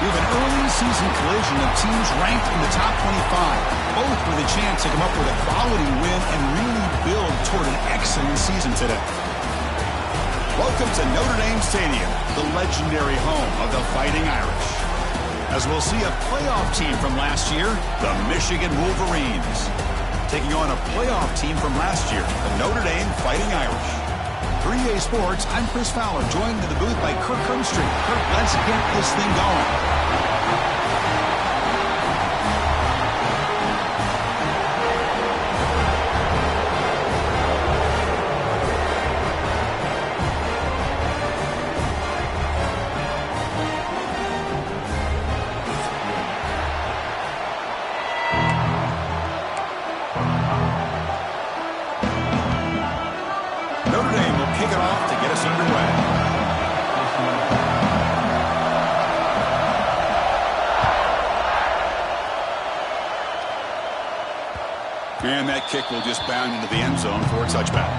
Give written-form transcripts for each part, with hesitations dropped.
We have an early season collision of teams ranked in the top 25, both with a chance to come up with a quality win and really build toward an excellent season today. Welcome to Notre Dame Stadium, the legendary home of the Fighting Irish. As we'll see a playoff team from last year, the Michigan Wolverines, taking on a playoff team from last year, the Notre Dame Fighting Irish. For EA Sports, I'm Chris Fowler, joined in the booth by Kirk Hermstreet. Kirk, let's get this thing going. And that kick will just bound into the end zone for a touchback.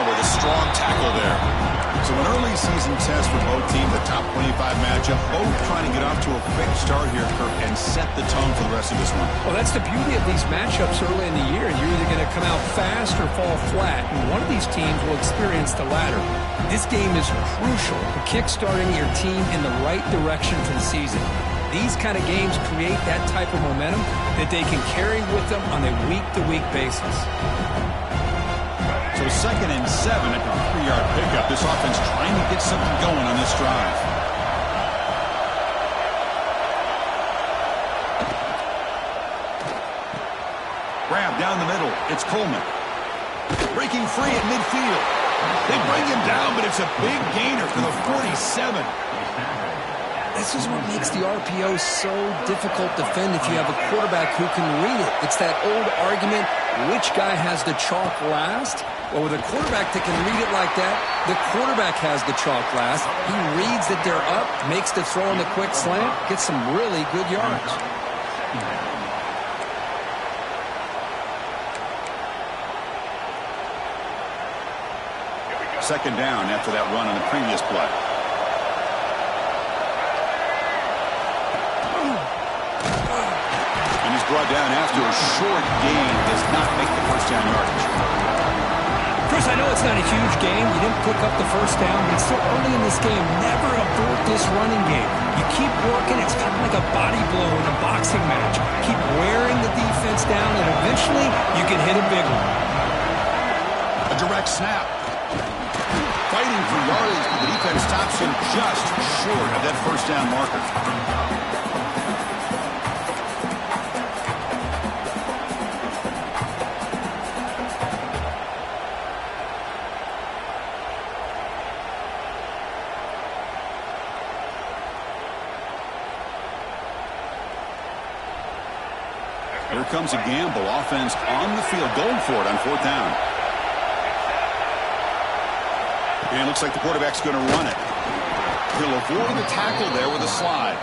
With a strong tackle there. So an early season test for both teams, the top 25 matchup, both trying to get off to a quick start here, Kirk, and set the tone for the rest of this one. Well, that's the beauty of these matchups early in the year. You're either going to come out fast or fall flat, and one of these teams will experience the latter. This game is crucial for kickstarting your team in the right direction for the season. These kind of games create that type of momentum that they can carry with them on a week-to-week basis. So 2nd and 7 at the 3-yard pickup. This offense trying to get something going on this drive. Grab down the middle. It's Coleman. Breaking free at midfield. They bring him down, but it's a big gainer for the 47. This is what makes the RPO so difficult to defend if you have a quarterback who can read it. It's that old argument, which guy has the chalk last? Well, with a quarterback that can read it like that, the quarterback has the chalk last. He reads that they're up, makes the throw in the quick slant, gets some really good yards. Second down after that run on the previous play. And he's brought down after a short gain. Does not make the first down yardage. Chris, I know it's not a huge game. You didn't pick up the first down, but it's still early in this game. Never abort this running game. You keep working. It's kind of like a body blow in a boxing match. Keep wearing the defense down, and eventually you can hit a big one. A direct snap. Fighting for yardage, but the defense stops him just short of that first down marker. Here comes a gamble. Offense on the field, going for it on 4th down. And it looks like the quarterback's going to run it. He'll avoid the tackle there with a slide.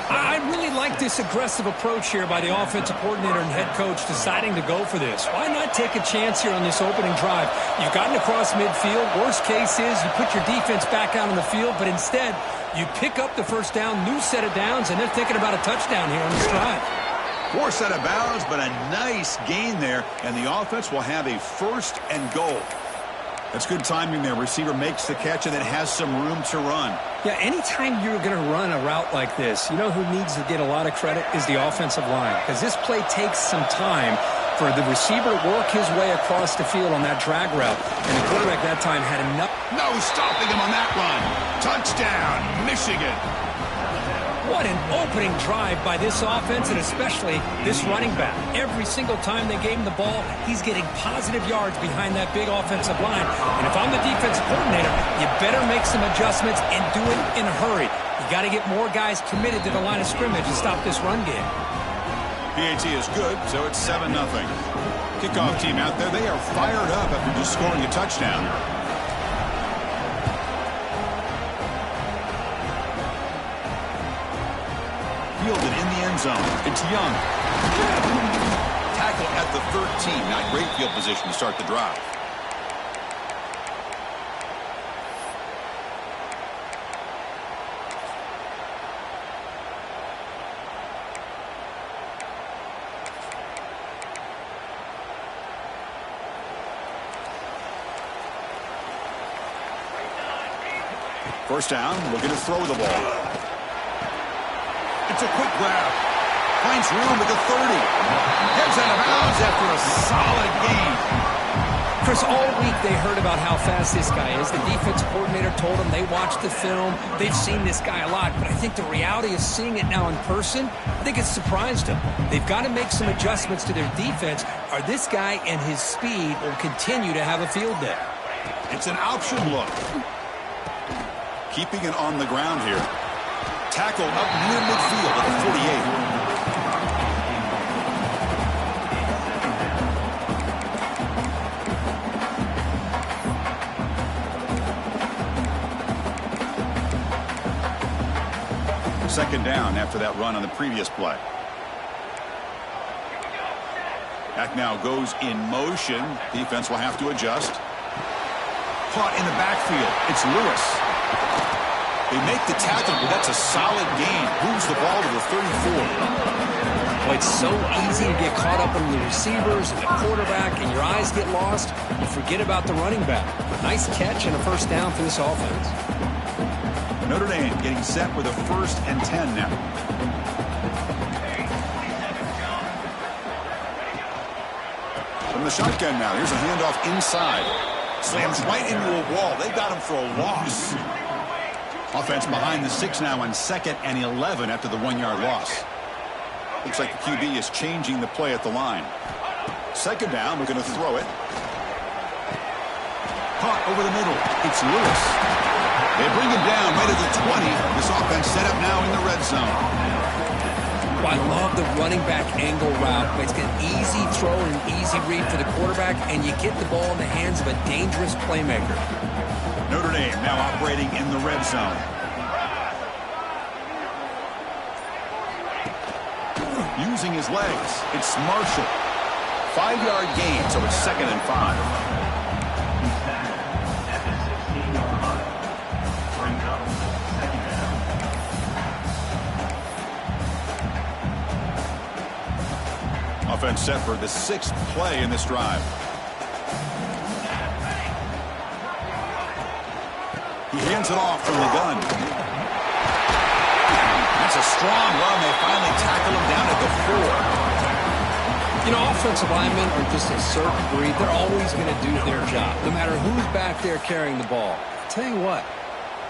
I really like this aggressive approach here by the offensive coordinator and head coach deciding to go for this. Why not take a chance here on this opening drive? You've gotten across midfield. Worst case is you put your defense back out on the field, but instead you pick up the first down, new set of downs, and they're thinking about a touchdown here on this drive. 4 set of bounds, but a nice gain there, and the offense will have a 1st and goal. That's good timing there. Receiver makes the catch and then has some room to run. Yeah, anytime you're going to run a route like this, you know who needs to get a lot of credit is the offensive line, because this play takes some time for the receiver to work his way across the field on that drag route, and the quarterback that time had enough. No stopping him on that run. Touchdown, Michigan. What an opening drive by this offense, and especially this running back. Every single time they gave him the ball, he's getting positive yards behind that big offensive line. And if I'm the defensive coordinator, you better make some adjustments and do it in a hurry. You got to get more guys committed to the line of scrimmage and stop this run game. PAT is good, so it's 7-0. Kickoff team out there, they are fired up after just scoring a touchdown. Fielded in the end zone. It's Young. Tackle at the 13. Not great field position to start the drive. First down, looking to throw the ball. It's a quick grab. Finds room at the 30. Heads out of bounds after a solid gain. Chris, all week they heard about how fast this guy is. The defense coordinator told them they watched the film. They've seen this guy a lot. But I think the reality of seeing it now in person, I think it's surprised them. They've got to make some adjustments to their defense, or this guy and his speed will continue to have a field day. It's an option look. Keeping it on the ground here. Tackle up near midfield at the 48. Second down after that run on the previous play. Back now goes in motion. Defense will have to adjust. Caught in the backfield. It's Lewis. They make the tackle, but that's a solid gain. Moves the ball to the 34. Well, it's so easy to get caught up in the receivers and the quarterback, and your eyes get lost. You forget about the running back. Nice catch and a first down for this offense. Notre Dame getting set with a 1st and 10 now. From the shotgun now, here's a handoff inside. Slams right into a wall. They got him for a loss. Offense behind the 6 now on 2nd and 11 after the 1-yard loss. Looks like the QB is changing the play at the line. Second down, we're going to throw it. Caught over the middle. It's Lewis. They bring him down right at the 20. This offense set up now in the red zone. Well, I love the running back angle route. It's an easy throw and an easy read for the quarterback, and you get the ball in the hands of a dangerous playmaker. Notre Dame now operating in the red zone. Using his legs. It's Marshall. 5-yard gain, so it's 2nd and 5. Offense set for the 6th play in this drive. He hands it off from the gun. That's a strong run. They finally tackle him down at the 4. You know, offensive linemen are just a certain breed. They're always going to do their job, no matter who's back there carrying the ball. I'll tell you what,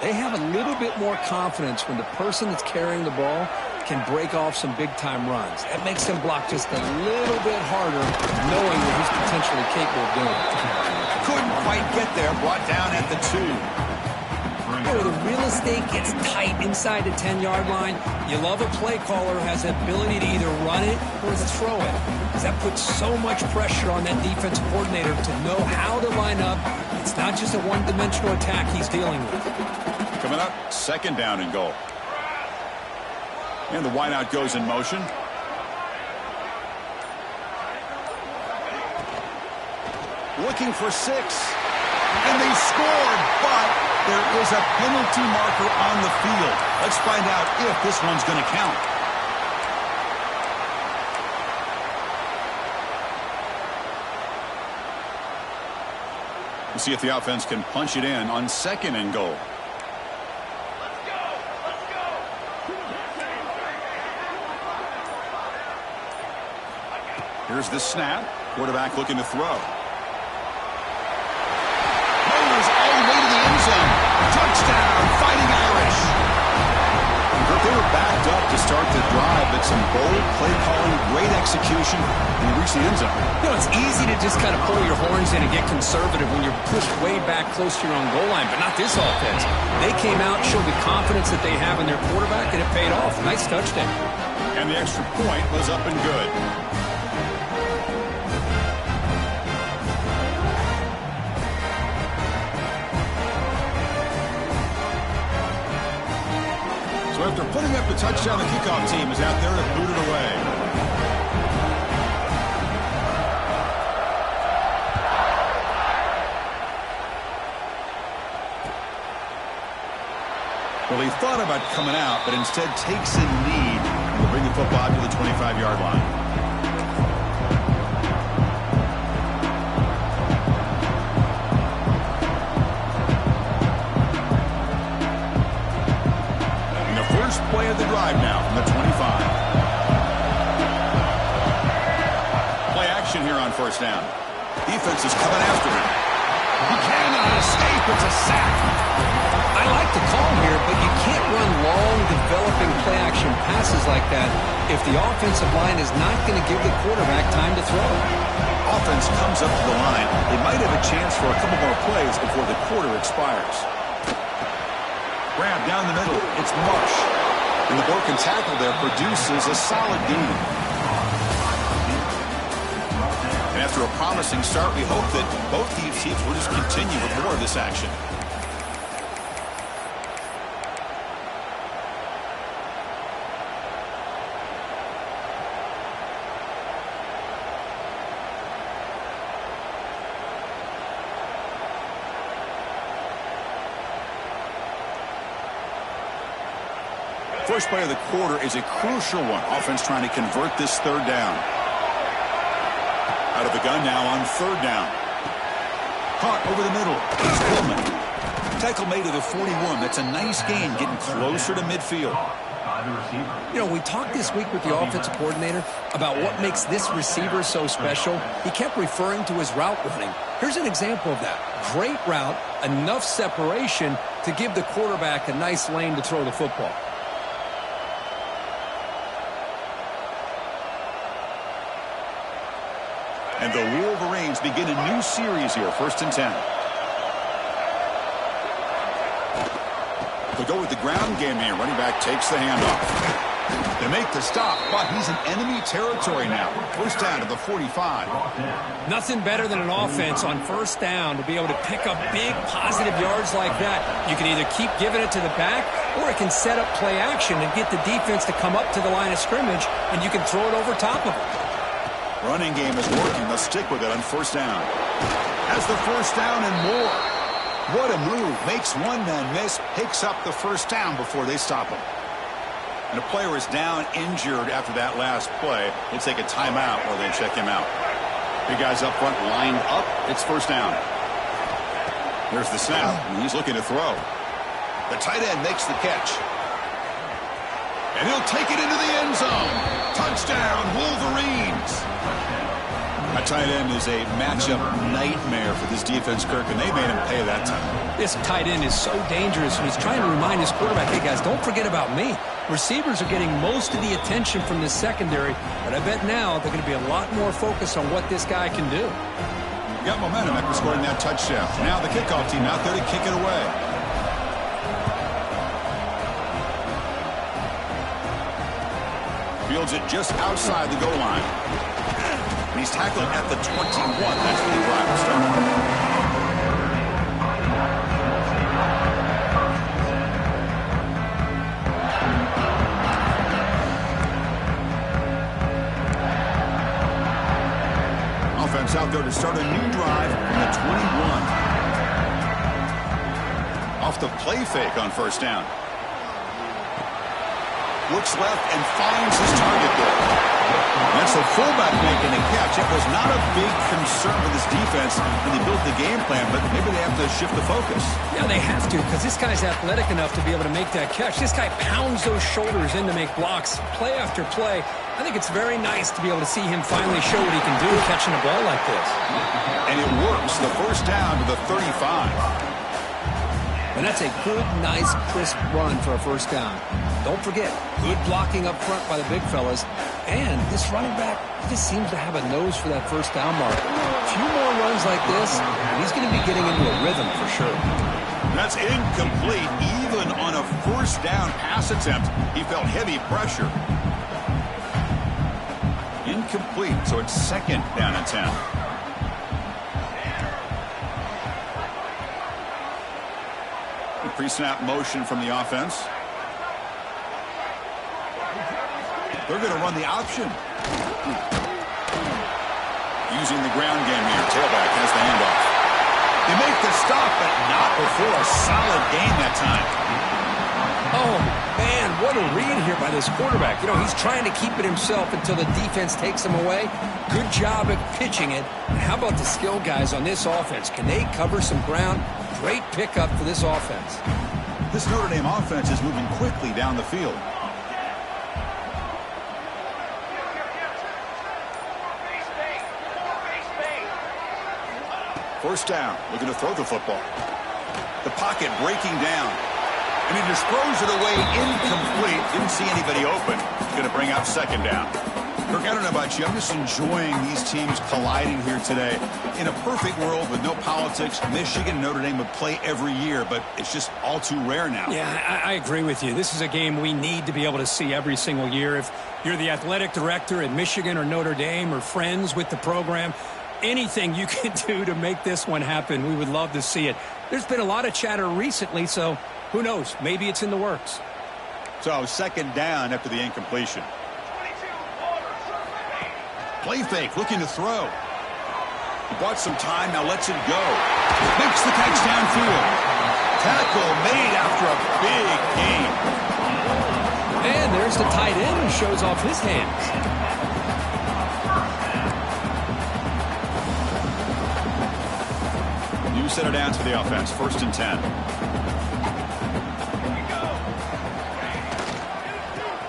they have a little bit more confidence when the person that's carrying the ball can break off some big-time runs. That makes them block just a little bit harder, knowing that he's potentially capable of doing it. Couldn't quite get there. Brought down at the 2. Where the real estate gets tight inside the 10-yard line, you love a play caller who has the ability to either run it or to throw it, because that puts so much pressure on that defense coordinator to know how to line up. It's not just a one-dimensional attack he's dealing with. Coming up, 2nd down and goal. And the wideout goes in motion. Looking for 6. And they scored, but there is a penalty marker on the field. Let's find out if this one's going to count. We'll see if the offense can punch it in on 2nd and goal. Here's the snap. Quarterback looking to throw. Motors all the way to the end zone. Touchdown, Fighting Irish. But they were backed up to start the drive, but some bold play calling, great execution, and he reached the end zone. You know, it's easy to just kind of pull your horns in and get conservative when you're pushed way back close to your own goal line, but not this offense. They came out and showed the confidence that they have in their quarterback, and it paid off. Nice touchdown. And the extra point was up and good. So after putting up the touchdown, the kickoff team is out there to boot it away. Well, he thought about coming out, but instead takes a knee and will bring the football to the 25-yard line. And the first play of the drive now from the 25. Play action here on first down. Defense is coming after him. He cannot escape. It's a sack. I like the call here, but you can't run long, developing play-action passes like that if the offensive line is not going to give the quarterback time to throw. Offense comes up to the line. They might have a chance for a couple more plays before the quarter expires. Grab down the middle. It's Marsh. And the broken tackle there produces a solid gain. And after a promising start, we hope that both these teams will just continue with more of this action. First play of the quarter is a crucial one. Offense trying to convert this third down. Out of the gun now on third down. Caught over the middle. It's Coleman. Tackle made to the 41. That's a nice gain, getting closer to midfield. You know, we talked this week with the offensive coordinator about what makes this receiver so special. He kept referring to his route running. Here's an example of that. Great route, enough separation to give the quarterback a nice lane to throw the football. And the Wolverines begin a new series here, 1st and 10. They'll go with the ground game here. Running back takes the handoff. They make the stop, but he's in enemy territory now. First down to the 45. Nothing better than an offense on first down to be able to pick up big positive yards like that. You can either keep giving it to the back, or it can set up play action and get the defense to come up to the line of scrimmage, and you can throw it over top of it. Running game is working. They'll stick with it on first down. Has the first down and more. What a move. Makes one man miss. Picks up the first down before they stop him. And a player is down injured after that last play. They take a timeout while they check him out. Big guys up front lined up. It's first down. There's the snap. And he's looking to throw. The tight end makes the catch. And he'll take it into the end zone. Touchdown, Wolverines. A tight end is a matchup nightmare for this defense, Kirk, and they made him pay that time. This tight end is so dangerous, and he's trying to remind his quarterback, hey, guys, don't forget about me. Receivers are getting most of the attention from this secondary, but I bet now they're going to be a lot more focused on what this guy can do. Got momentum after scoring that touchdown. Now the kickoff team out there to kick it away. Fields it just outside the goal line. And he's tackled at the 21. That's where the drive will start. Offense out there to start a new drive from the 21. Off the play fake on first down. Looks left and finds his target there. That's the fullback making a catch. It was not a big concern for this defense when they built the game plan, but maybe they have to shift the focus. Yeah, they have to, because this guy's athletic enough to be able to make that catch. This guy pounds those shoulders in to make blocks play after play. I think it's very nice to be able to see him finally show what he can do catching a ball like this. And it works. The first down to the 35. And that's a good, nice, crisp run for a first down. Don't forget, good blocking up front by the big fellas. And this running back, he just seems to have a nose for that first down mark. A few more runs like this, and he's going to be getting into a rhythm for sure. That's incomplete. Even on a first down pass attempt, he felt heavy pressure. Incomplete, so it's second down and 10. Pre-snap motion from the offense. They're going to run the option. Using the ground game here. Tailback has the handoff. They make the stop, but not before a solid gain that time. Oh, man, what a read here by this quarterback. You know, he's trying to keep it himself until the defense takes him away. Good job at pitching it. And how about the skill guys on this offense? Can they cover some ground? Great pickup for this offense. This Notre Dame offense is moving quickly down the field. First down, looking to throw the football. The pocket breaking down. And he just throws it away incomplete. Didn't see anybody open. Going to bring up second down. Kirk, I don't know about you. I'm just enjoying these teams colliding here today. In a perfect world with no politics, Michigan and Notre Dame would play every year, but it's just all too rare now. Yeah, I agree with you. This is a game we need to be able to see every single year. If you're the athletic director at Michigan or Notre Dame or friends with the program, anything you can do to make this one happen, we would love to see it. There's been a lot of chatter recently, so who knows? Maybe it's in the works. So second down after the incompletion. Play fake, looking to throw. He bought some time, now lets it go. Makes the catch downfield. Tackle made after a big gain. And there's the tight end who shows off his hands. New set of downs for the offense, first and 10.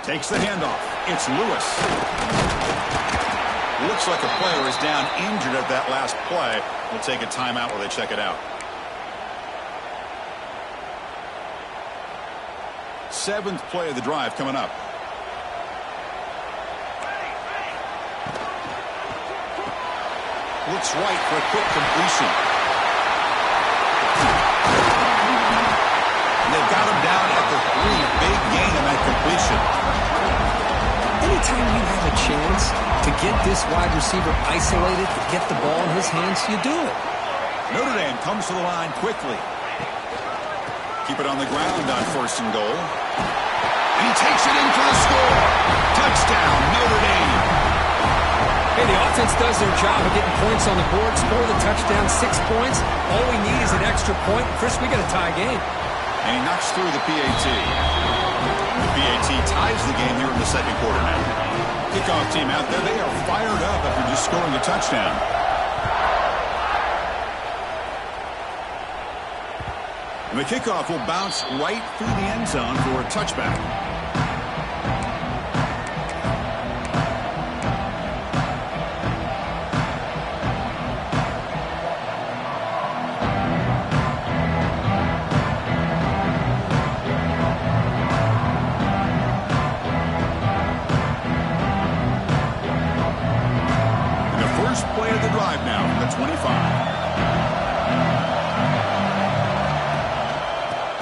Takes the handoff. It's Lewis. Looks like a player is down injured at that last play. We'll take a timeout while they check it out. Seventh play of the drive coming up. Looks right for a quick completion. And they've got him down at the 3. Big gain on that completion. Anytime you have a chance to get this wide receiver isolated, to get the ball in his hands, you do it. Notre Dame comes to the line quickly. Keep it on the ground on first and goal. And he takes it in for the score. Touchdown, Notre Dame. Hey, the offense does their job of getting points on the board. Score the touchdown, 6 points. All we need is an extra point. Chris, we got a tie game. And he knocks through the PAT. The PAT ties the game here in the second quarter now. Kickoff team out there, they are fired up after just scoring a touchdown. And the kickoff will bounce right through the end zone for a touchback. Play of the drive now from the 25.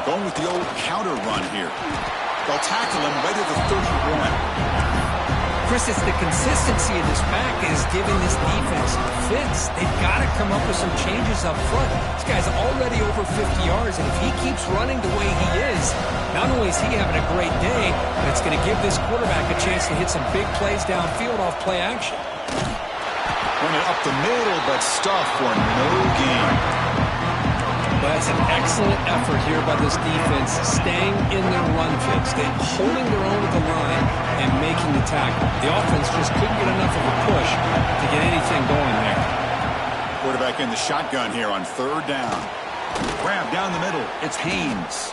Going with the old counter run here. They'll tackle him right at the 31. Chris, it's the consistency of this back is giving this defense fits. They've got to come up with some changes up front. This guy's already over 50 yards, and if he keeps running the way he is, not only is he having a great day, but it's going to give this quarterback a chance to hit some big plays downfield off play action. Run it up the middle, but stuffed for no gain. But it's an excellent effort here by this defense, staying in their run fits. They're holding their own at the line and making the tackle. The offense just couldn't get enough of a push to get anything going there. Quarterback in the shotgun here on third down. Grab down the middle. It's Haynes.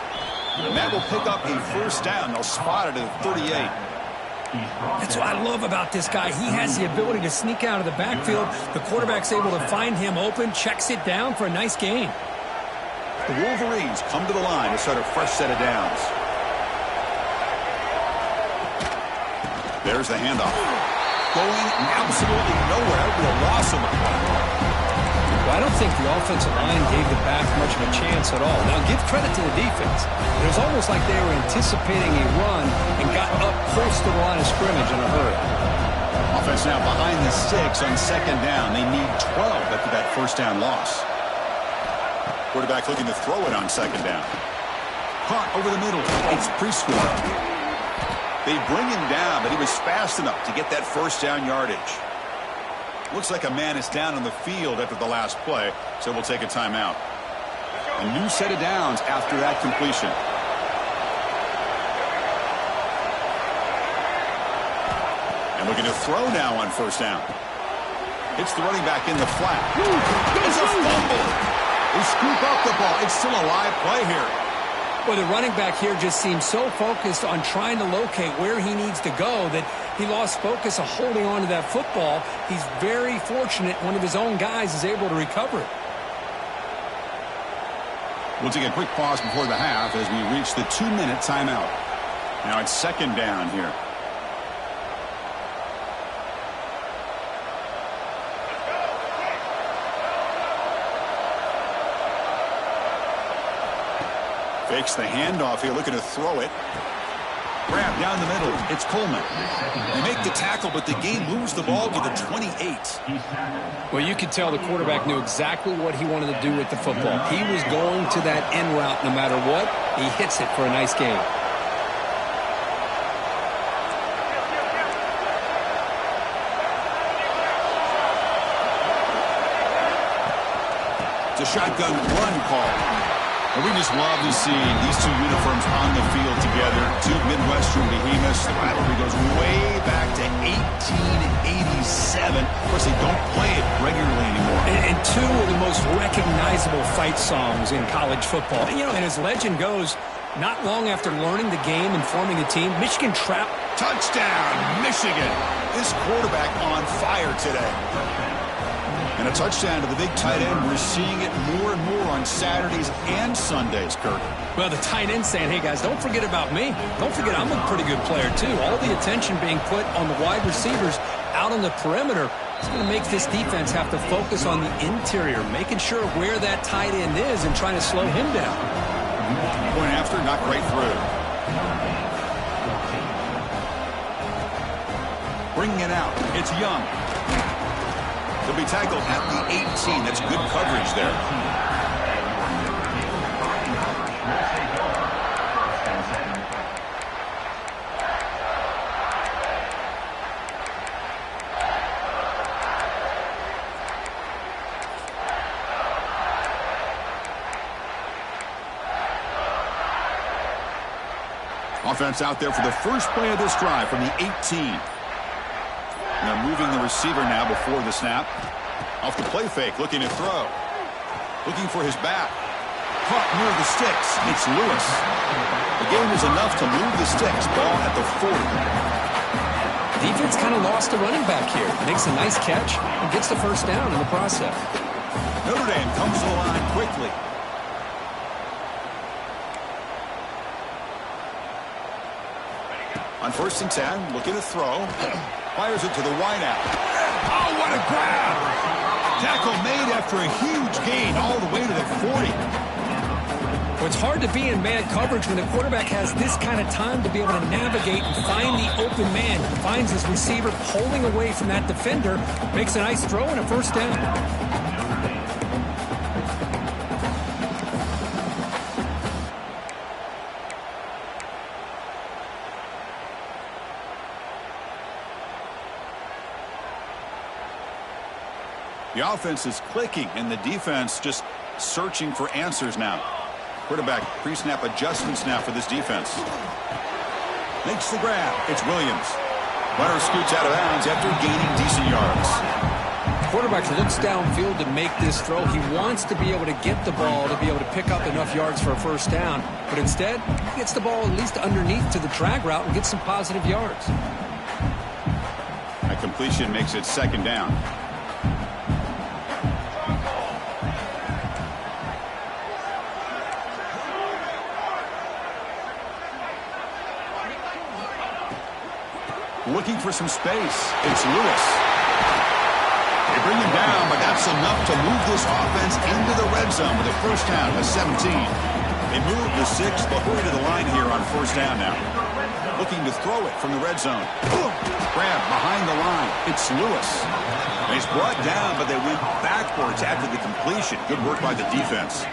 And that will pick up a first down. They'll spot it at 38. That's what I love about this guy. He has the ability to sneak out of the backfield. The quarterback's able to find him open, checks it down for a nice gain. The Wolverines come to the line to start a fresh set of downs. There's the handoff. Going absolutely nowhere with a loss of the ball. Well, I don't think the offensive line gave the back much of a chance at all. Now, give credit to the defense. It was almost like they were anticipating a run and got up close to the line of scrimmage in a hurry. Offense now behind the 6 on second down. They need 12 after that first down loss. Quarterback looking to throw it on second down. Caught over the middle. It's Prescott. They bring him down, but he was fast enough to get that first down yardage. Looks like a man is down on the field after the last play, so we'll take a timeout. A new set of downs after that completion. And looking to throw now on first down. Hits the running back in the flat. It's a fumble. They scoop up the ball. It's still a live play here. Well, the running back here just seems so focused on trying to locate where he needs to go that he lost focus of holding on to that football. He's very fortunate one of his own guys is able to recover it. We'll take a quick pause before the half as we reach the 2-minute timeout. Now it's second down here. Fakes the handoff here, looking to throw it. Grab down the middle. It's Coleman. They make the tackle, but the game moves the ball to the 28. Well, you could tell the quarterback knew exactly what he wanted to do with the football. He was going to that end route no matter what. He hits it for a nice gain. It's a shotgun run call. And we just love to see these two uniforms on the field together. Two Midwestern behemoths. The rivalry goes way back to 1887. Of course, they don't play it regularly anymore. And two of the most recognizable fight songs in college football. You know, and as legend goes, not long after learning the game and forming a team, Michigan trapped. Touchdown, Michigan. This quarterback on fire today. And a touchdown to the big tight end. We're seeing it more and more on Saturdays and Sundays, Kirk. Well, the tight end saying, hey, guys, don't forget about me. Don't forget I'm a pretty good player, too. All the attention being put on the wide receivers out on the perimeter. It's going to make this defense have to focus on the interior, making sure where that tight end is and trying to slow him down. Point after, not quite through. Bringing it out. It's Young. He'll be tackled at the 18. That's good coverage there. Offense out there for the first play of this drive from the 18. Now moving the receiver now before the snap. Off the play fake, looking to throw. Looking for his back. Caught near the sticks. It's Lewis. The game is enough to move the sticks. Ball at the 40. Defense kind of lost a running back here. Makes a nice catch and gets the first down in the process. Notre Dame comes to the line quickly. On 1st and 10, looking to throw. Fires it to the wideout. Oh, what a grab! Tackle made after a huge gain all the way to the 40. Well, it's hard to be in man coverage when the quarterback has this kind of time to be able to navigate and find the open man. He finds his receiver pulling away from that defender, makes a nice throw and a first down. The offense is clicking, and the defense just searching for answers now. Quarterback pre-snap adjustments now for this defense. Makes the grab. It's Williams. Runner scoots out of bounds after gaining decent yards. Quarterback looks downfield to make this throw. He wants to be able to get the ball to be able to pick up enough yards for a first down. But instead, he gets the ball at least underneath to the drag route and gets some positive yards. That completion makes it second down. looking for some space. It's Lewis. They bring him down, but that's enough to move this offense into the red zone with a first down at 17. They move the 6, but hurry to the line here on first down now. Looking to throw it from the red zone. Grab behind the line. It's Lewis. And he's brought down, but they went backwards after the completion. Good work by the defense.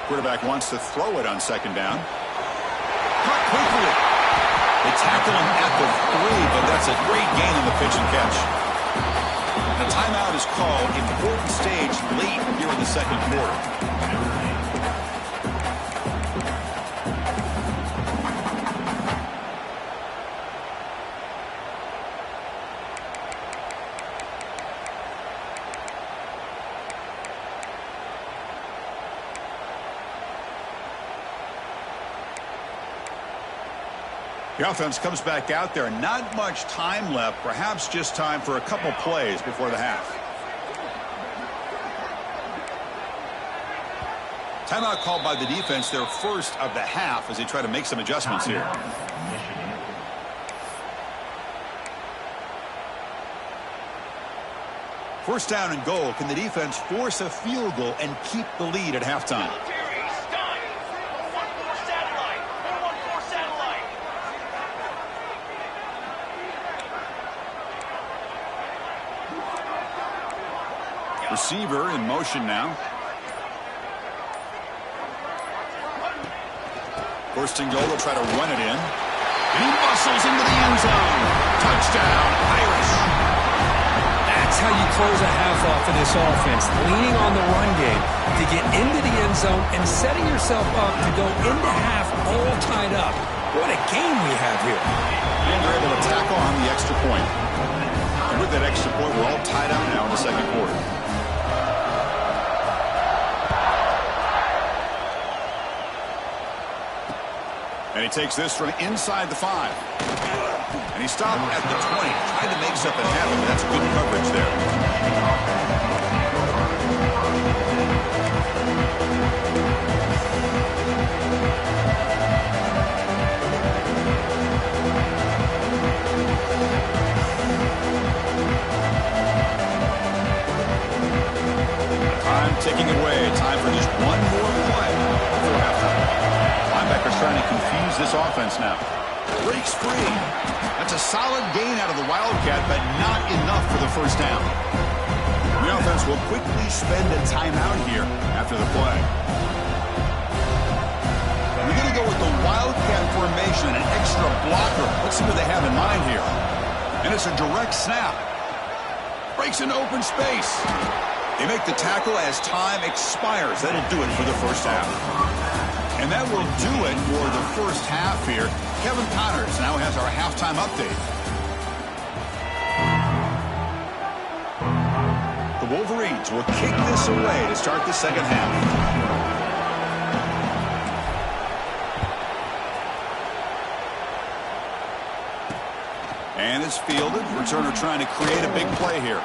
Quarterback wants to throw it on second down. Caught quickly. They tackle him at the 3, but that's a great gain on the pitch and catch. The timeout is called. Important stage late here in the second quarter. The offense comes back out there. Not much time left. Perhaps just time for a couple plays before the half. Timeout called by the defense, their first of the half, as they try to make some adjustments here. First down and goal. Can the defense force a field goal and keep the lead at halftime? Receiver in motion now. First and goal, they'll try to run it in. And he muscles into the end zone. Touchdown, Irish. That's how you close a half off of this offense, leaning on the run game to get into the end zone and setting yourself up to go into half all tied up. What a game we have here. And they're able to tackle on the extra point. And with that extra point, we're all tied up now in the second quarter. And he takes this from inside the 5. And he stopped at the 20. Trying to make something happen, but that's good coverage there. Time ticking away. Time for just one more play before halftime. Linebackers trying to confuse this offense now. Breaks free. That's a solid gain out of the Wildcat, but not enough for the first down. The offense will quickly spend a timeout here after the play. We're going to go with the Wildcat formation and an extra blocker. Let's see what they have in mind here. And it's a direct snap. Breaks into open space. They make the tackle as time expires. That'll do it for the first half. And that will do it for the first half here. Kevin Connors now has our halftime update. The Wolverines will kick this away to start the second half. And it's fielded. Returner trying to create a big play here.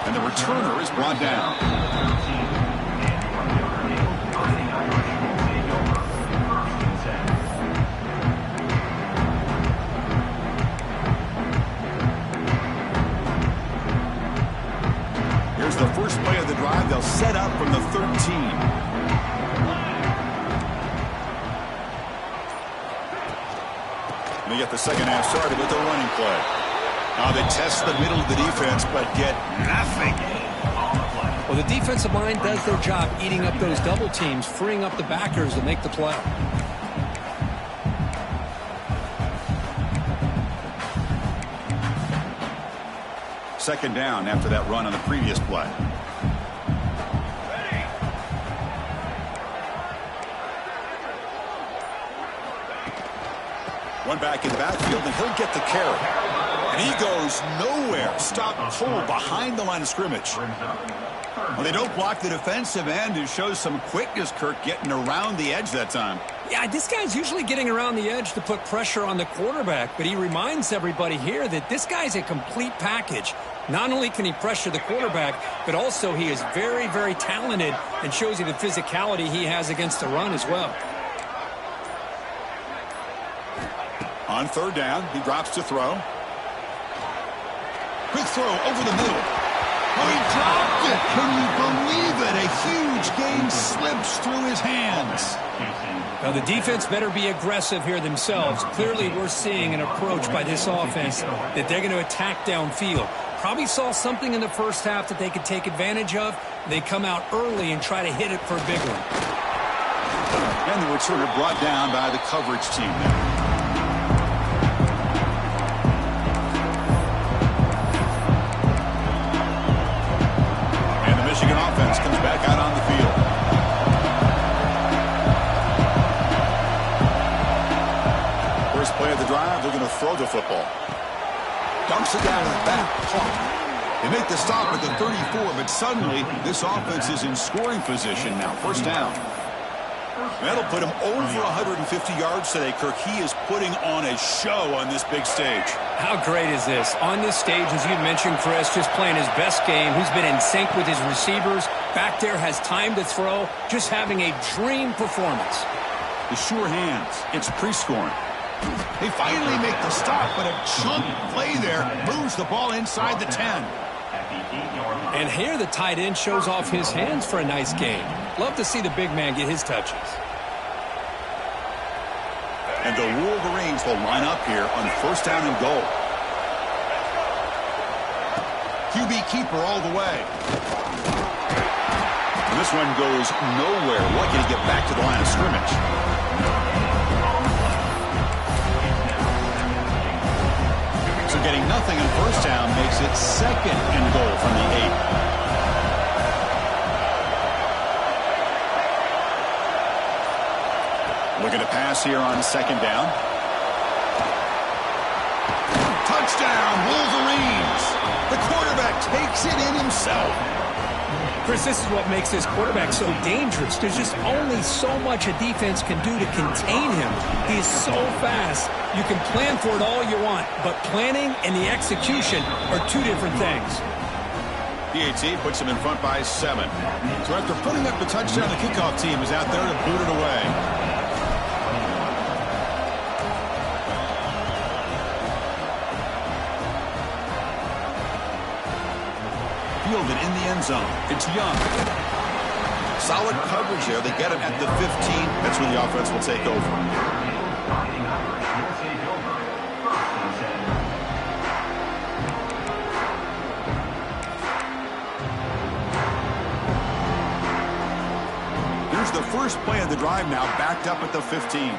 And the returner is brought down. Here's the first play of the drive. They'll set up from the 13. And they get the second half started with the running play. Now they test the middle of the defense, but get nothing. Well, the defensive line does their job eating up those double teams, freeing up the backers to make the play. Second down after that run on the previous play. One back in the backfield, and he'll get the carry. And he goes nowhere. Stop pull behind the line of scrimmage. Well, they don't block the defensive end, who shows some quickness, Kirk, getting around the edge that time. Yeah, this guy's usually getting around the edge to put pressure on the quarterback, but he reminds everybody here that this guy's a complete package. Not only can he pressure the quarterback, but also he is very, very talented and shows you the physicality he has against the run as well. On third down, he drops to throw. Quick throw over the middle. Oh, he dropped it. Can you believe it? A huge gain slips through his hands. Now, the defense better be aggressive here themselves. Clearly, we're seeing an approach by this offense that they're going to attack downfield. Probably saw something in the first half that they could take advantage of. They come out early and try to hit it for a big one. And the returner brought down by the coverage team now. Michigan offense comes back out on the field. First play of the drive, they're going to throw the football. Dumps it down to the back. They make the stop at the 34, but suddenly this offense is in scoring position now. First down. That'll put him over 150 yards today, Kirk. He is putting on a show on this big stage. How great is this? On this stage, as you mentioned, Chris, just playing his best game. He's been in sync with his receivers. Back there, has time to throw. Just having a dream performance. The sure hands. It's pre-scoring. They finally make the stop, but a chunk play there moves the ball inside the 10. And here the tight end shows off his hands for a nice game. Love to see the big man get his touches. And the Wolverines will line up here on first down and goal. QB keeper all the way. And this one goes nowhere. Lucky to get back to the line of scrimmage. So getting nothing on first down makes it second and goal from the 8. Looking to pass here on second down. Touchdown, Wolverines. The quarterback takes it in himself. Chris, this is what makes this quarterback so dangerous. There's just only so much a defense can do to contain him. He is so fast. You can plan for it all you want, but planning and the execution are two different things. PAT puts him in front by 7. So after putting up the touchdown, the kickoff team is out there to boot it away. Fielded in the end zone. It's Young. Solid coverage there. They get him at the 15. That's where the offense will take over. Here's the first play of the drive now, backed up at the 15.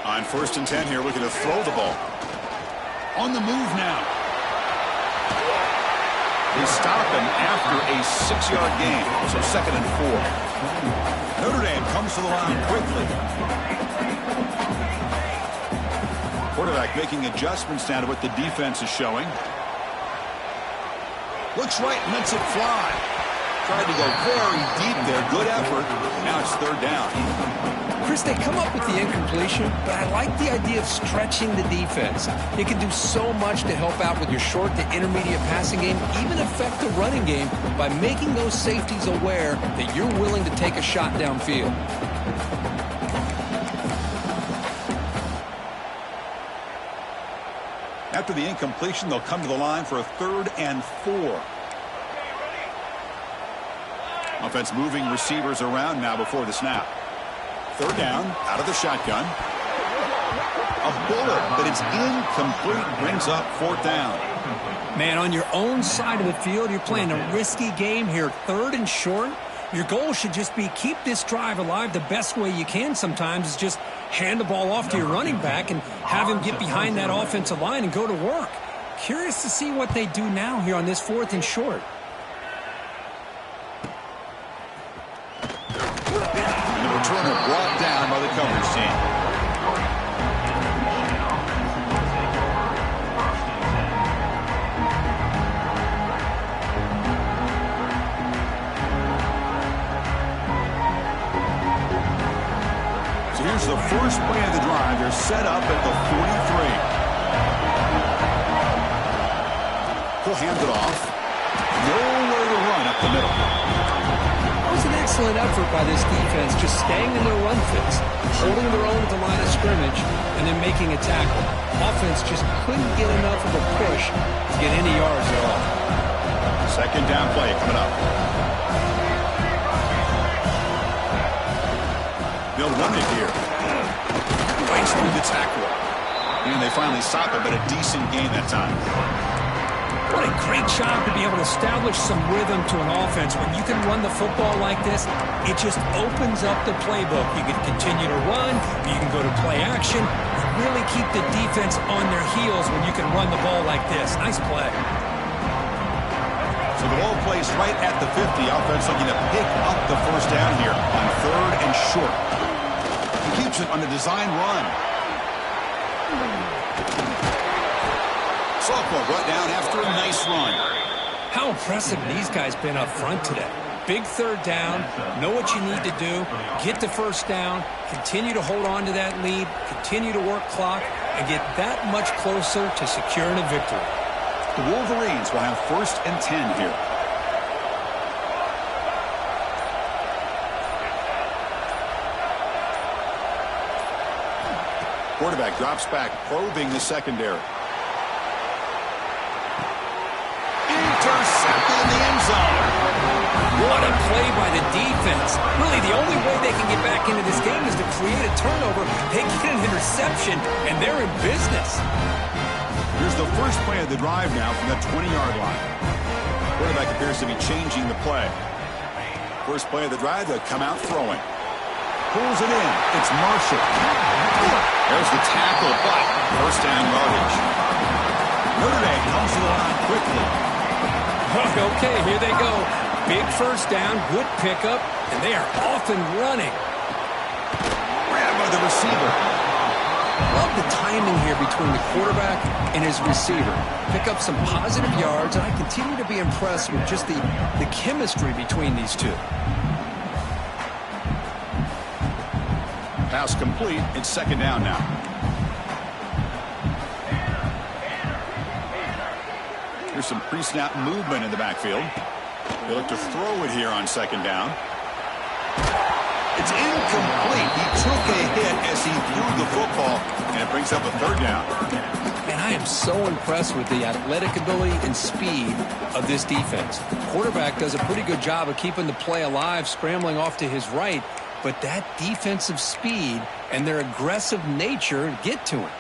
On first and 10 here, looking to throw the ball. On the move now. They stop him after a 6-yard gain, so second and 4. Notre Dame comes to the line quickly. Quarterback making adjustments now to what the defense is showing. Looks right and lets it fly. Tried to go very deep there. Good effort. Now it's third down. Chris, they come up with the incompletion, but I like the idea of stretching the defense. You can do so much to help out with your short to intermediate passing game, even affect the running game by making those safeties aware that you're willing to take a shot downfield. After the incompletion, they'll come to the line for a 3rd and 4. Offense moving receivers around now before the snap. Third down, out of the shotgun. A bullet, but it's incomplete, brings up 4th down. Man, on your own side of the field, you're playing a risky game here. 3rd and short. Your goal should just be keep this drive alive the best way you can sometimes is just hand the ball off to your running back and have him get behind that offensive line and go to work. Curious to see what they do now here on this 4th and short. Returner brought down by the coverage team. So here's the first play of the drive. They're set up at the 43. tackle, hand it off. Nowhere to run up the middle. That was an excellent effort by this defense, just staying in their run fits, holding their own at the line of scrimmage, and then making a tackle. Offense just couldn't get enough of a push to get any yards at all. Second down play coming up. They'll run it here. Right through the tackle. And they finally stop it, but a decent gain that time. What a great job to be able to establish some rhythm to an offense. When you can run the football like this, it just opens up the playbook. You can continue to run, you can go to play action, and really keep the defense on their heels when you can run the ball like this. Nice play. So the ball placed right at the 50. Offense looking to pick up the first down here on 3rd and short. He keeps it on a design run. Sophomore brought down after a nice run. How impressive these guys been up front today. Big 3rd down, know what you need to do, get the first down, continue to hold on to that lead, continue to work clock, and get that much closer to securing a victory. The Wolverines will have 1st and 10 here. Quarterback drops back, probing the secondary. Intercepted in the end zone. What a play by the defense. Really, the only way they can get back into this game is to create a turnover. They get an interception, and they're in business. Here's the first play of the drive now from the 20-yard line. Quarterback appears to be changing the play. First play of the drive, they'll come out throwing. Pulls it in. It's Marshall. There's the tackle, but first down yardage. Notre Dame comes to the line quickly. Okay, here they go. Big first down, good pickup, and they are off and running. Grabbed by the receiver. Love the timing here between the quarterback and his receiver. Pick up some positive yards, and I continue to be impressed with just the chemistry between these two. Pass complete. It's second down now. Here's some pre-snap movement in the backfield. They look to throw it here on second down. It's incomplete. He took a hit as he threw the football, and it brings up a 3rd down. And I am so impressed with the athletic ability and speed of this defense. Quarterback does a pretty good job of keeping the play alive, scrambling off to his right, but that defensive speed and their aggressive nature get to him.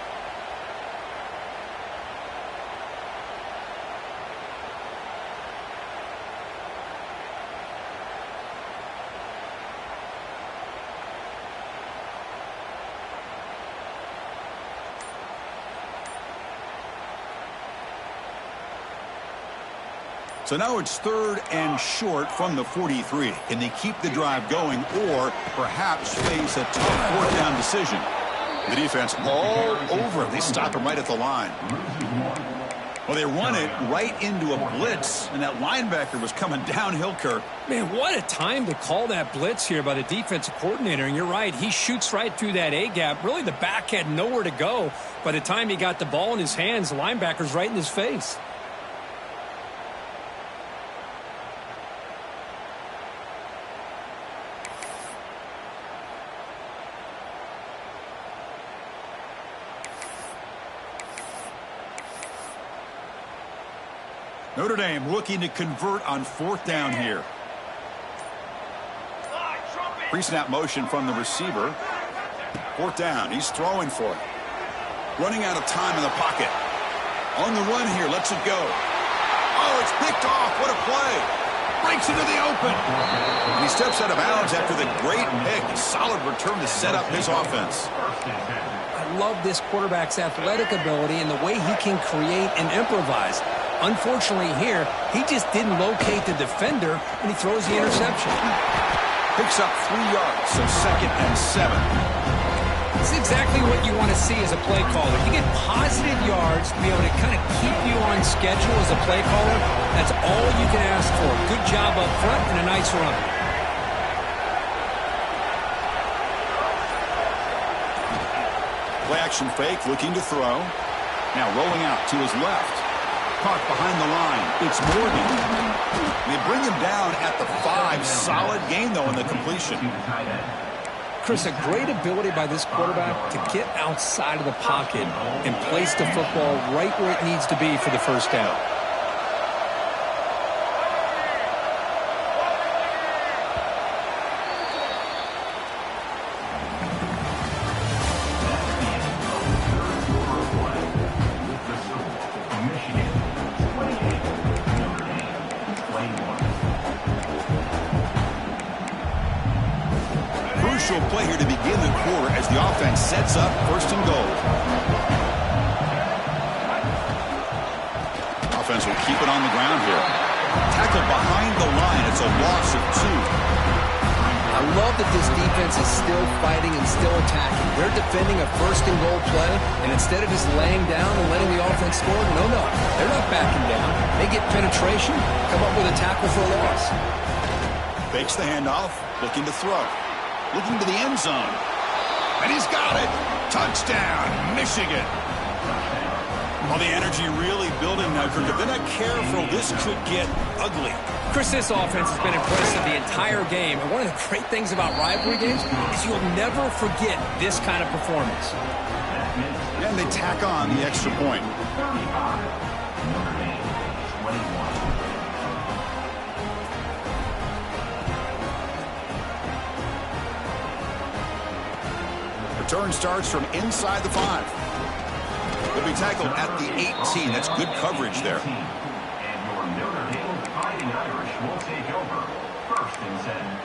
So now it's 3rd and short from the 43. Can they keep the drive going or perhaps face a tough 4th down decision? The defense all over him. They stop him right at the line. Well, they run it right into a blitz, and that linebacker was coming downhill, Kirk. Man, what a time to call that blitz here by the defensive coordinator. And you're right, he shoots right through that A-gap. Really, the back had nowhere to go. By the time he got the ball in his hands, the linebacker's right in his face. Notre Dame looking to convert on 4th down here. Pre-snap motion from the receiver. 4th down. He's throwing for it. Running out of time in the pocket. On the run here. Lets it go. Oh, it's picked off. What a play. Breaks into the open. And he steps out of bounds after the great pick. A solid return to set up his offense. I love this quarterback's athletic ability and the way he can create and improvise. Unfortunately here, he just didn't locate the defender, and he throws the interception. Picks up 3 yards, so 2nd and 7. It's exactly what you want to see as a play caller. You get positive yards to be able to kind of keep you on schedule as a play caller. That's all you can ask for. Good job up front and a nice run. Play action fake, looking to throw. Now rolling out to his left. caught behind the line. It's Morgan. They bring him down at the 5. Solid gain, though, in the completion. Chris, a great ability by this quarterback to get outside of the pocket and place the football right where it needs to be for the first down. Play here to begin the quarter as the offense sets up 1st and goal. Offense will keep it on the ground here. Tackle behind the line. It's a loss of 2. I love that this defense is still fighting and still attacking. They're defending a 1st and goal play, and instead of just laying down and letting the offense score, no, they're not backing down. They get penetration, come up with a tackle for a loss. Fakes the handoff, looking to throw. Looking to the end zone. And he's got it. Touchdown, Michigan. Well, the energy really building now, Kirk. If they're not careful, this could get ugly. Chris, this offense has been impressive the entire game. And one of the great things about rivalry games is you'll never forget this kind of performance. And they tack on the extra point. Return starts from inside the 5. They'll be tackled at the 18. That's good coverage there. And your Notre Dame Fighting Irish will take over 1st and 10.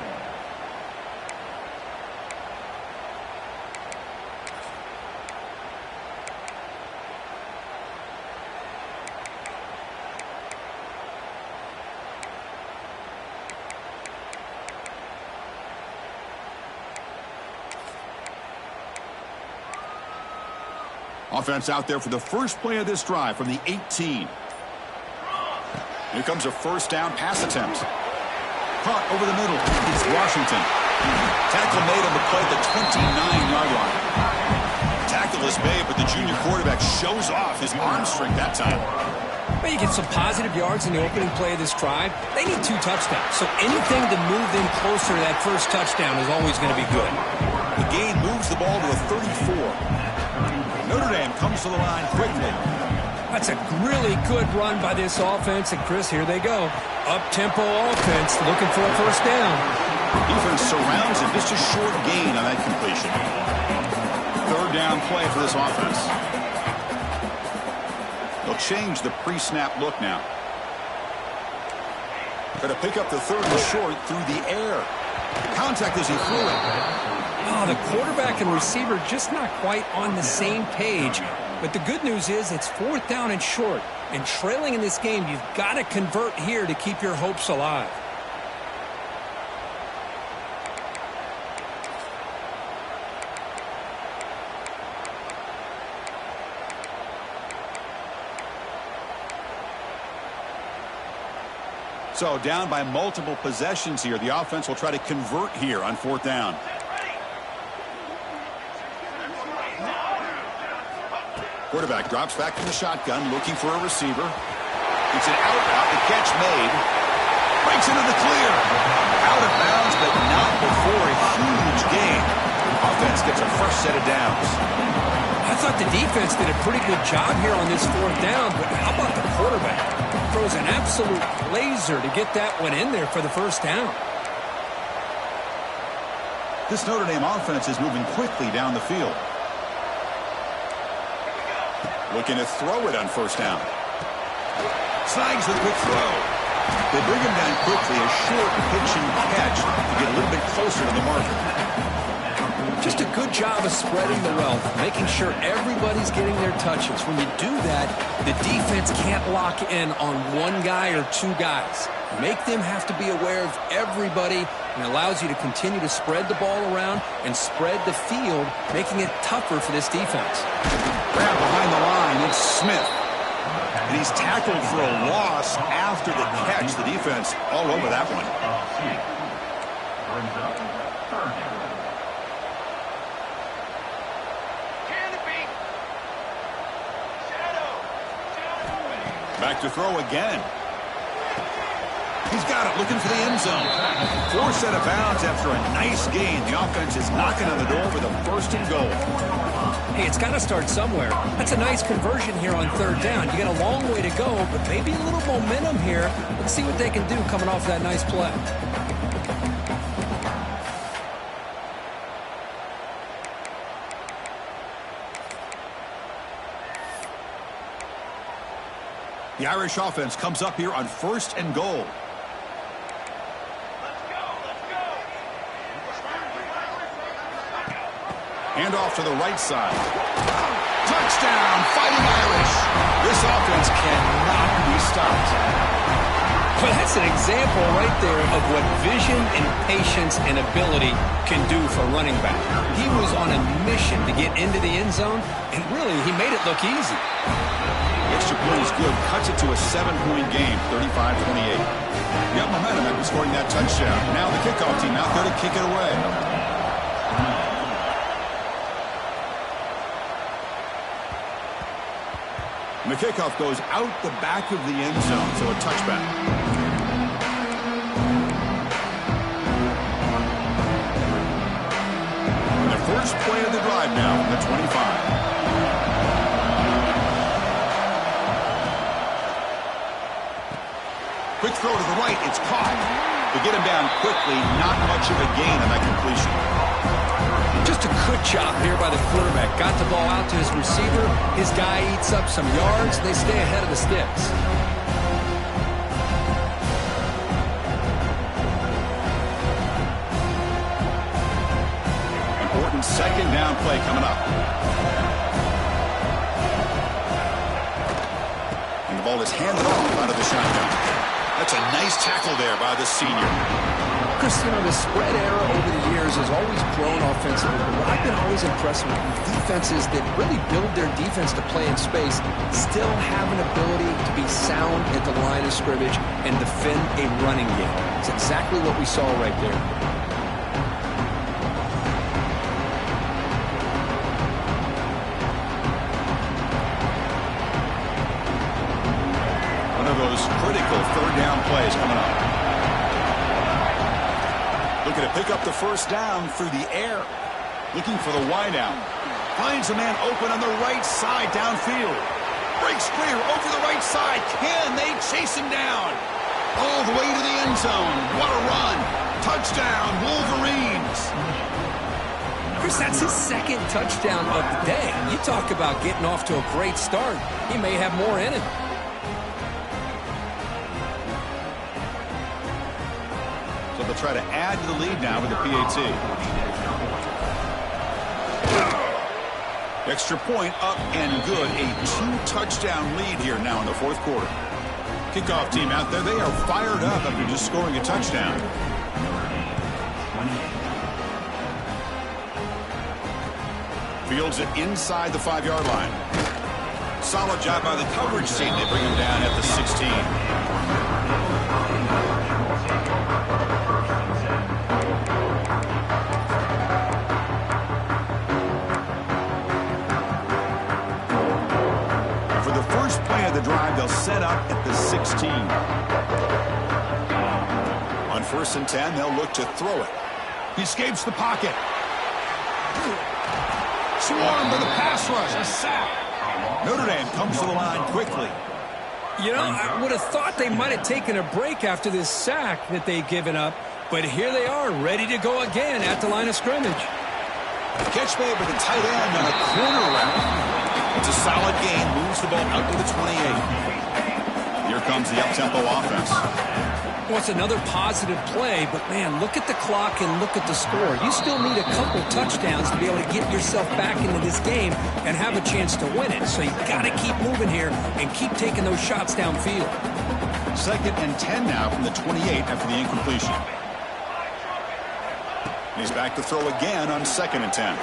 Offense out there for the first play of this drive from the 18. Here comes a 1st down pass attempt. Caught over the middle. It's Washington. Tackle made on the play at the 29-yard line. Tackle is made, but the junior quarterback shows off his arm strength that time. Well, you get some positive yards in the opening play of this drive. They need 2 touchdowns, so anything to move them closer to that first touchdown is always going to be good. The gain moves the ball to a 34. Notre Dame comes to the line quickly. That's a really good run by this offense. And, Chris, here they go. Up-tempo offense looking for a 1st down. Defense surrounds him. Just a short gain on that completion. 3rd down play for this offense. They'll change the pre-snap look now. Got to pick up the 3rd and short through the air. Contact as he threw it. Oh, the quarterback and receiver just not quite on the same page. But the good news is it's 4th down and short. And trailing in this game, you've got to convert here to keep your hopes alive. So down by multiple possessions here. The offense will try to convert here on 4th down. Quarterback drops back from the shotgun, looking for a receiver. It's an out route. The catch made. Breaks into the clear. Out of bounds, but not before a huge gain. Offense gets a fresh set of downs. I thought the defense did a pretty good job here on this 4th down, but how about the quarterback? Throws an absolute laser to get that one in there for the 1st down. This Notre Dame offense is moving quickly down the field. Looking to throw it on 1st down. Snags the quick throw. They bring him down quickly, a short pitch and catch to get a little bit closer to the marker. Just a good job of spreading the wealth, making sure everybody's getting their touches. When you do that, the defense can't lock in on 1 guy or 2 guys. Make them have to be aware of everybody, and allows you to continue to spread the ball around and spread the field, making it tougher for this defense. Grab behind the line, it's Smith. And he's tackled for a loss after the catch. The defense all over that one. Back to throw again. He's got it, looking for the end zone. Forced out of bounds after a nice gain. The offense is knocking on the door for the first and goal. Hey, it's got to start somewhere. That's a nice conversion here on third down. You got a long way to go, but maybe a little momentum here. Let's see what they can do coming off that nice play. The Irish offense comes up here on first and goal. Hand off to the right side. Touchdown, Fighting Irish. This offense cannot be stopped. Well, that's an example right there of what vision and patience and ability can do for a running back. He was on a mission to get into the end zone, and really, he made it look easy. Extra point is good. Cuts it to a 7-point game, 35-28. You have momentum after scoring that touchdown. Now the kickoff team out there to kick it away. And the kickoff goes out the back of the end zone, so a touchback. And the first play of the drive now from the 25. Quick throw to the right, it's caught. They get him down quickly, not much of a gain on that completion. Just a good job here by the quarterback. Got the ball out to his receiver. His guy eats up some yards. They stay ahead of the sticks. Important second down play coming up. And the ball is handed off out of the shotgun. That's a nice tackle there by the senior. Chris, you know, the spread era over the years has always grown offensively, but what I've been always impressed with defenses that really build their defense to play in space still have an ability to be sound at the line of scrimmage and defend a running game. It's exactly what we saw right there. One of those critical third down plays coming up. Looking to pick up the first down through the air. Looking for the wideout. Finds a man open on the right side downfield. Breaks clear over the right side. Can they chase him down? All the way to the end zone. What a run. Touchdown, Wolverines. Chris, that's his second touchdown of the day. You talk about getting off to a great start. He may have more in it. They'll try to add to the lead now with the PAT. Extra point up and good. A 2-touchdown lead here now in the fourth quarter. Kickoff team out there. They are fired up after just scoring a touchdown. Fields it inside the 5-yard line. Solid job by the coverage team. They bring him down at the 16. The drive, they'll set up at the 16. On 1st and 10, they'll look to throw it. He escapes the pocket. Swarmed by the pass rush. A sack. Notre Dame comes to the line quickly. You know, I would have thought they might have taken a break after this sack that they've given up, but here they are, ready to go again at the line of scrimmage. Catch made by the tight end on a corner route. It's a solid gain, moves the ball out to the 28. Here comes the up-tempo offense. Well, it's another positive play, but man, look at the clock and look at the score. You still need a couple touchdowns to be able to get yourself back into this game and have a chance to win it. So you got to keep moving here and keep taking those shots downfield. 2nd and 10 now from the 28 after the incompletion. He's back to throw again on 2nd and 10.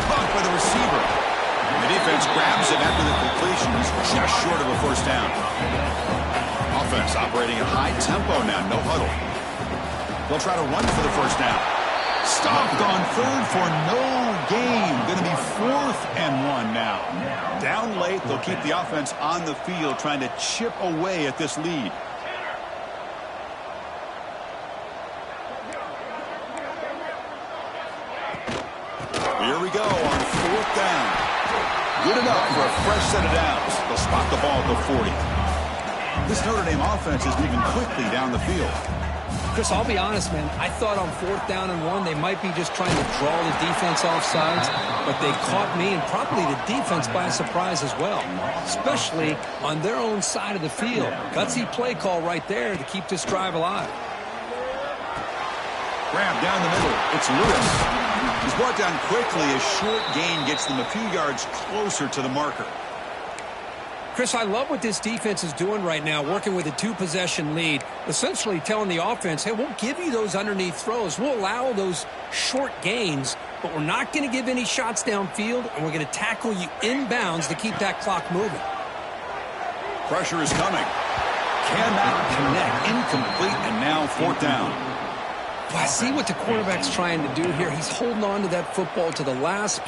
Caught by the receiver. The defense grabs him after the completion. He's just short of a first down. Offense operating at high tempo now, no huddle. They'll try to run for the first down. Stopped on 3rd for no gain. Going to be 4th and 1 now. Down late, they'll keep the offense on the field trying to chip away at this lead. Here we go on 4th down. Good enough for a fresh set of downs. They'll spot the ball at the 40. This Notre Dame offense is moving quickly down the field. Chris, I'll be honest, man. I thought on 4th down and 1, they might be just trying to draw the defense off sides, but they caught me and probably the defense by surprise as well, especially on their own side of the field. Gutsy play call right there to keep this drive alive. Grab down the middle. It's Lewis. He's brought down quickly. A short gain gets them a few yards closer to the marker. Chris, I love what this defense is doing right now, working with a 2-possession lead, essentially telling the offense, hey, we'll give you those underneath throws. We'll allow those short gains, but we're not going to give any shots downfield, and we're going to tackle you inbounds to keep that clock moving. Pressure is coming. Cannot connect. Incomplete, and now 4th down. Well, I see what the quarterback's trying to do here. He's holding on to that football to the last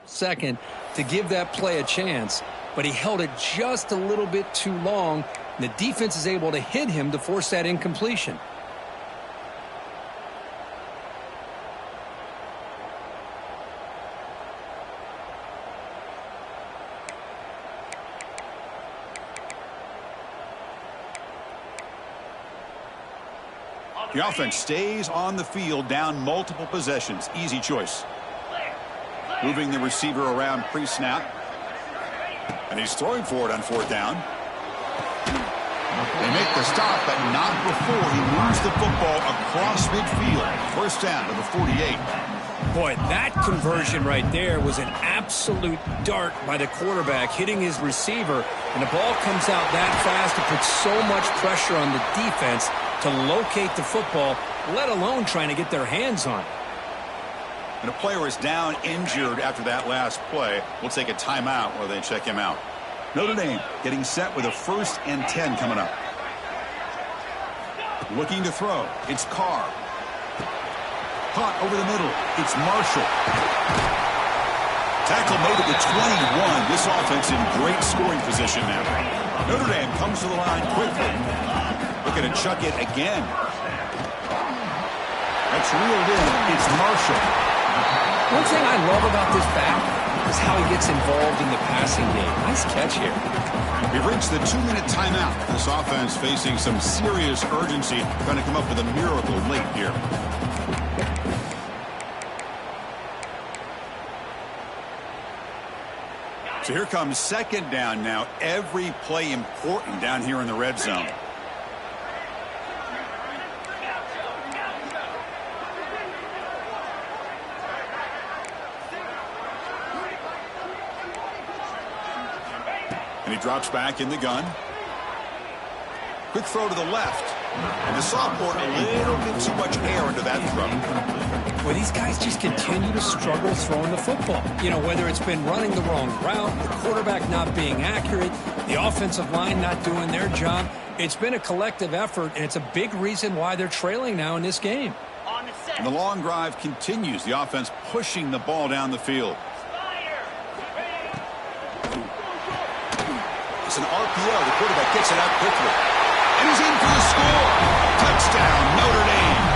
second to give that play a chance, but he held it just a little bit too long, and the defense is able to hit him to force that incompletion. The offense stays on the field down multiple possessions. Easy choice. Moving the receiver around pre-snap. And he's throwing for it on 4th down. They make the stop, but not before he moves the football across midfield. 1st down to the 48. Boy, that conversion right there was an absolute dart by the quarterback, hitting his receiver, and the ball comes out that fast to put so much pressure on the defense to locate the football, let alone trying to get their hands on it. And a player is down injured after that last play. We'll take a timeout while they check him out. Notre Dame getting set with a 1st and 10 coming up. Looking to throw. It's Carr. Caught over the middle. It's Marshall. Tackle made at the 21. This offense in great scoring position now. Notre Dame comes to the line quickly. Looking to chuck it again. That's reeled in. It's Marshall. One thing I love about this back is how he gets involved in the passing game. Nice catch here. We've reached the 2-minute timeout. This offense facing some serious urgency, trying to come up with a miracle late here. So here comes 2nd down now. Every play important down here in the red zone. And he drops back in the gun. Quick throw to the left. And the sophomore, a little bit too much air into that throw. Well, these guys just continue to struggle throwing the football. You know, whether it's been running the wrong route, the quarterback not being accurate, the offensive line not doing their job. It's been a collective effort, and it's a big reason why they're trailing now in this game. And the long drive continues. The offense pushing the ball down the field. It's an RPO. The quarterback gets it out quickly. And he's in for the score. Touchdown, Notre Dame.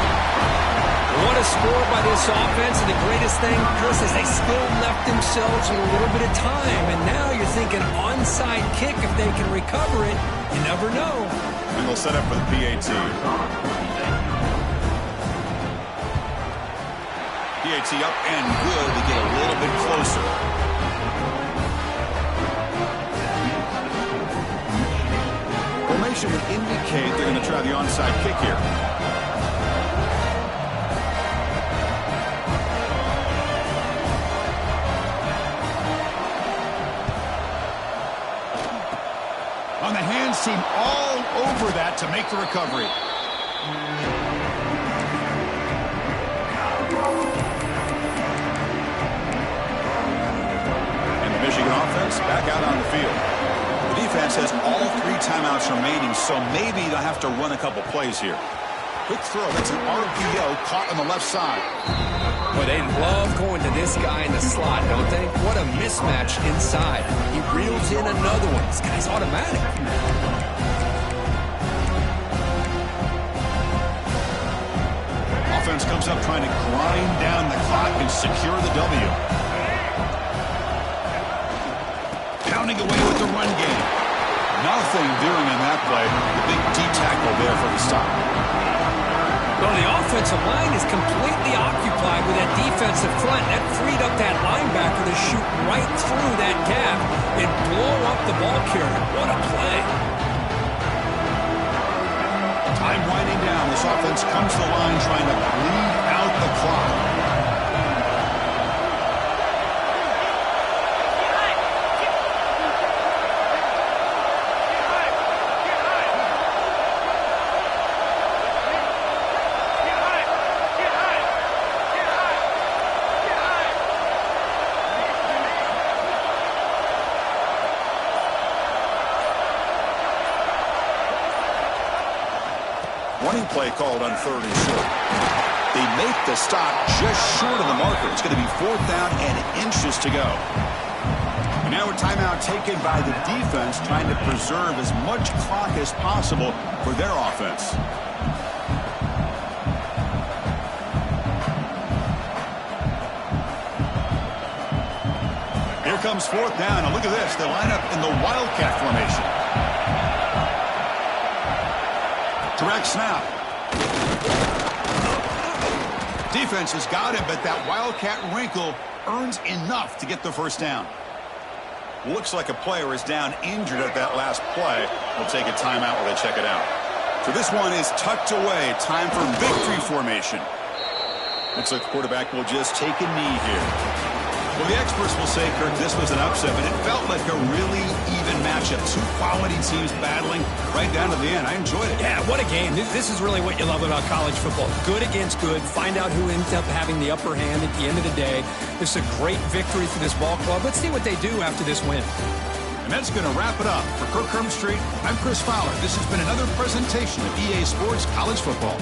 What a score by this offense. And the greatest thing, Chris, is they still left themselves with a little bit of time. And now you're thinking onside kick if they can recover it. You never know. And they'll set up for the PAT. PAT up and good to get a little bit closer. Formation would indicate they're going to try the onside kick here. team all over that to make the recovery. And the Michigan offense back out on the field. The defense has all 3 timeouts remaining, so maybe they'll have to run a couple plays here. Quick throw. That's an RPO caught on the left side. Boy, they love going to this guy in the slot, don't they? What a mismatch inside. He reels in another one. This guy's automatic. Offense comes up trying to grind down the clock and secure the W. Pounding away with the run game. Nothing doing in that play. The big D tackle there for the stop. Well, the offensive line is completely occupied with that defensive front. That freed up that linebacker to shoot right through that gap and blow up the ball carrier. What a play. Time winding down. This offense comes to the line trying to bleed out the clock. Running play called on 3rd and short. They make the stop just short of the marker. It's going to be 4th down and inches to go. And now a timeout taken by the defense, trying to preserve as much clock as possible for their offense. Here comes 4th down. And look at this. They line up in the Wildcat formation. Direct snap. Defense has got him, but that Wildcat wrinkle earns enough to get the first down. Looks like a player is down injured at that last play. We'll take a timeout while they check it out. So this one is tucked away. Time for victory formation. Looks like the quarterback will just take a knee here. Well, the experts will say, Kirk, this was an upset, but it felt like a really even matchup. 2 quality teams battling right down to the end. I enjoyed it. Yeah, what a game. This is really what you love about college football. Good against good. Find out who ends up having the upper hand at the end of the day. This is a great victory for this ball club. Let's see what they do after this win. And that's going to wrap it up. For Kirk Street, I'm Chris Fowler. This has been another presentation of EA Sports College Football.